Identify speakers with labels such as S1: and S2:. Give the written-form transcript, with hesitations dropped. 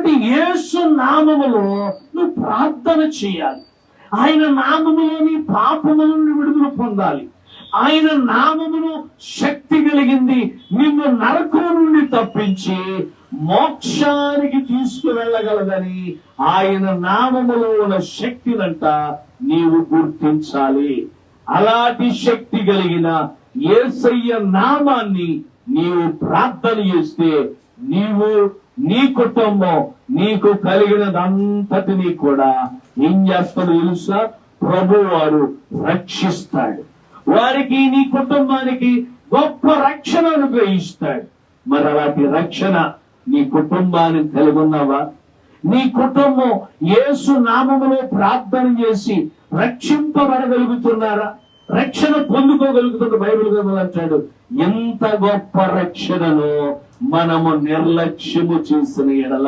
S1: కాబట్టి యేసు నామములో నువ్వు ప్రార్థన చేయాలి. ఆయన నామములో నీ పాపముల నుండి విడుదల పొందాలి. ఆయన నామమును శక్తి కలిగింది, నిన్ను నరకం నుండి తప్పించి మోక్షానికి తీసుకువెళ్ళగలదని ఆయన నామములో ఉన్న శక్తినంట నీవు గుర్తించాలి. అలాంటి శక్తి కలిగిన యేసయ్య నామాన్ని నీవు ప్రార్థన చేస్తే నీవు, నీ కుటుంబం, నీకు కలిగినదంతటినీ కూడా ఏం చేస్తాడు తెలుసా? ప్రభువారు రక్షిస్తాడు. వారికి, నీ కుటుంబానికి గొప్ప రక్షణ అనుగ్రహిస్తాడు. మరి అలాంటి రక్షణ నీ కుటుంబానికి కలిగి ఉన్నావా? నీ కుటుంబం యేసు నామములో ప్రార్థన చేసి రక్షింపబడగలుగుతున్నారా? రక్షణ పొందుకోగలుగుతున్న బైబిల్ గ్రంథంలో అంటాడు, ఎంత గొప్ప రక్షణను మనము నిర్లక్ష్యము చేసిన ఎడల